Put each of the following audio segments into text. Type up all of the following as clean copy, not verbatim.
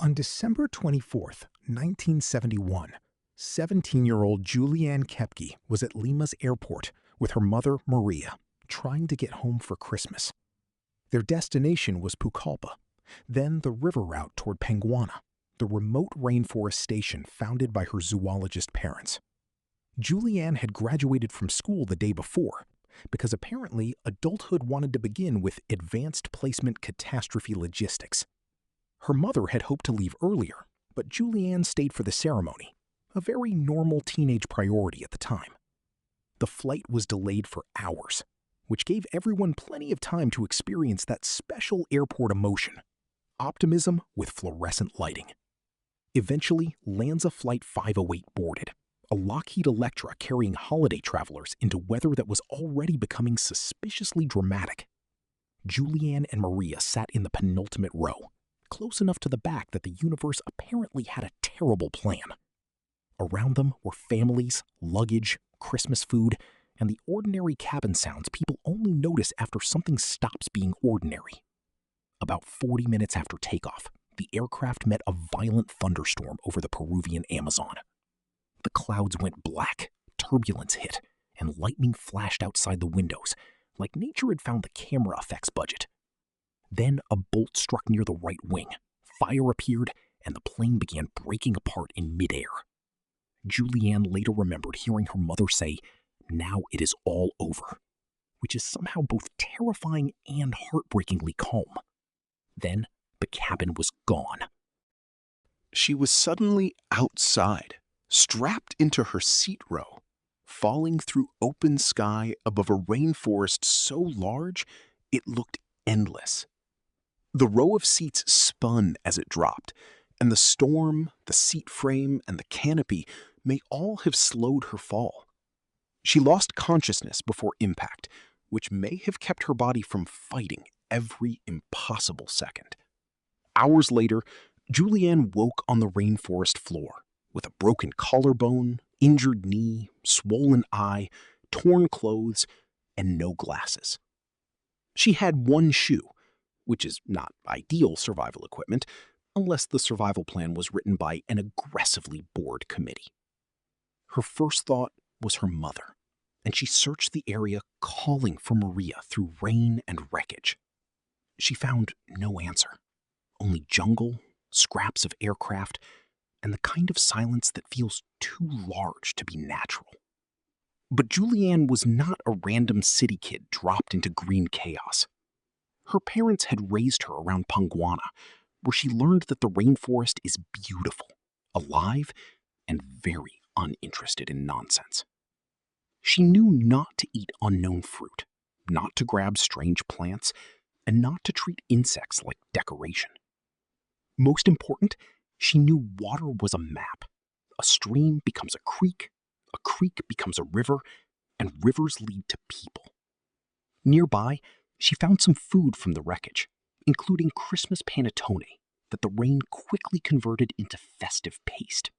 On December 24th, 1971, 17-year-old Juliane Koepcke was at Lima's airport with her mother, Maria, trying to get home for Christmas. Their destination was Pucallpa, then the river route toward Panguana, the remote rainforest station founded by her zoologist parents. Juliane had graduated from school the day before because apparently adulthood wanted to begin with advanced placement catastrophe logistics. Her mother had hoped to leave earlier, but Juliane stayed for the ceremony, a very normal teenage priority at the time. The flight was delayed for hours, which gave everyone plenty of time to experience that special airport emotion, optimism with fluorescent lighting. Eventually, Lanza Flight 508 boarded, a Lockheed Electra carrying holiday travelers into weather that was already becoming suspiciously dramatic. Juliane and Maria sat in the penultimate row, close enough to the back that the universe apparently had a terrible plan. Around them were families, luggage, Christmas food, and the ordinary cabin sounds people only notice after something stops being ordinary. About 40 minutes after takeoff, the aircraft met a violent thunderstorm over the Peruvian Amazon. The clouds went black, turbulence hit, and lightning flashed outside the windows, like nature had found the camera effects budget. Then a bolt struck near the right wing, fire appeared, and the plane began breaking apart in midair. Juliane later remembered hearing her mother say, "Now it is all over," which is somehow both terrifying and heartbreakingly calm. Then the cabin was gone. She was suddenly outside, strapped into her seat row, falling through open sky above a rainforest so large it looked endless. The row of seats spun as it dropped, and the storm, the seat frame, and the canopy may all have slowed her fall. She lost consciousness before impact, which may have kept her body from fighting every impossible second. Hours later, Juliane woke on the rainforest floor with a broken collarbone, injured knee, swollen eye, torn clothes, and no glasses. She had one shoe, which is not ideal survival equipment, unless the survival plan was written by an aggressively bored committee. Her first thought was her mother, and she searched the area calling for Maria through rain and wreckage. She found no answer, only jungle, scraps of aircraft, and the kind of silence that feels too large to be natural. But Juliane was not a random city kid dropped into green chaos. Her parents had raised her around Panguana, where she learned that the rainforest is beautiful, alive, and very uninterested in nonsense. She knew not to eat unknown fruit, not to grab strange plants, and not to treat insects like decoration. Most important, she knew water was a map. A stream becomes a creek becomes a river, and rivers lead to people. Nearby, she found some food from the wreckage, including Christmas panettone that the rain quickly converted into festive paste.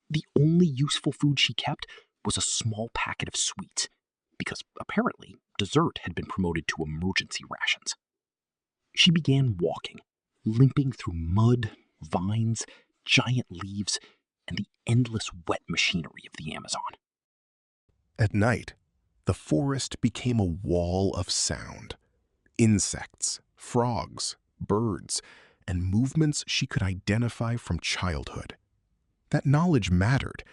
The only useful food she kept was a small packet of sweets, because apparently dessert had been promoted to emergency rations. She began walking, limping through mud, vines, giant leaves, and the endless wet machinery of the Amazon. At night, the forest became a wall of sound. Insects, frogs, birds, and movements she could identify from childhood. That knowledge mattered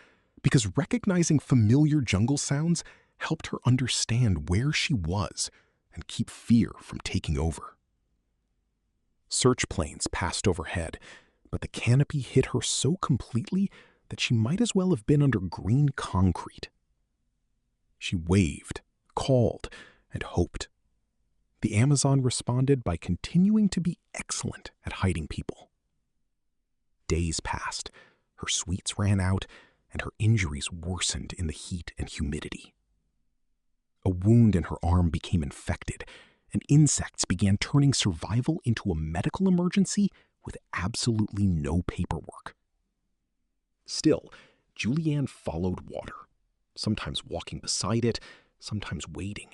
because recognizing familiar jungle sounds helped her understand where she was and keep fear from taking over. Search planes passed overhead, but the canopy hid her so completely that she might as well have been under green concrete. She waved, called, and hoped. The Amazon responded by continuing to be excellent at hiding people. Days passed, her sweets ran out, and her injuries worsened in the heat and humidity. A wound in her arm became infected, and insects began turning survival into a medical emergency with absolutely no paperwork. Still, Juliane followed water, sometimes walking beside it, sometimes wading,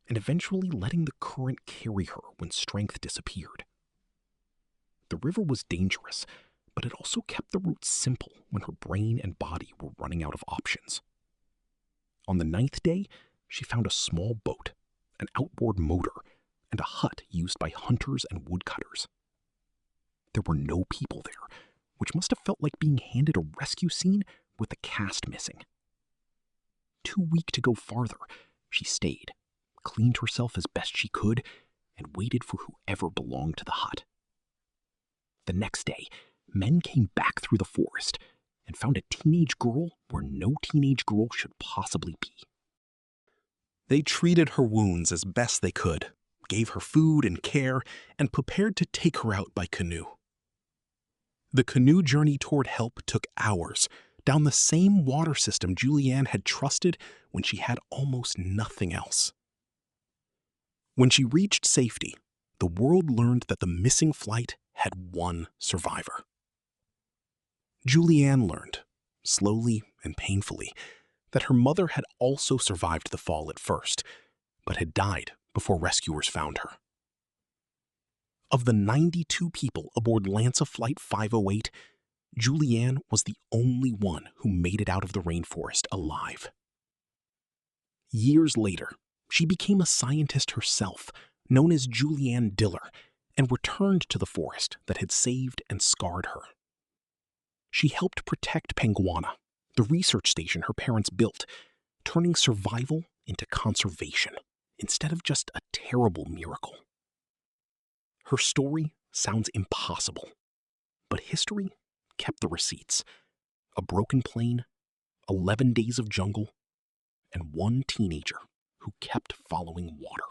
and eventually letting the current carry her when strength disappeared. The river was dangerous, but it also kept the route simple when her brain and body were running out of options. On the 9th day, she found a small boat, an outboard motor, and a hut used by hunters and woodcutters. There were no people there, which must have felt like being handed a rescue scene with the cast missing. Too weak to go farther, she stayed, cleaned herself as best she could, and waited for whoever belonged to the hut. The next day, men came back through the forest and found a teenage girl where no teenage girl should possibly be. They treated her wounds as best they could, gave her food and care, and prepared to take her out by canoe. The canoe journey toward help took hours, down the same water system Juliane had trusted when she had almost nothing else. When she reached safety, the world learned that the missing flight had one survivor. Juliane learned, slowly and painfully, that her mother had also survived the fall at first, but had died before rescuers found her. Of the 92 people aboard Lanza Flight 508, Juliane was the only one who made it out of the rainforest alive. Years later, she became a scientist herself, known as Juliane Diller, and returned to the forest that had saved and scarred her. She helped protect Panguana, the research station her parents built, turning survival into conservation instead of just a terrible miracle. Her story sounds impossible, but history kept the receipts. A broken plane, 11 days of jungle, and one teenager who kept following water.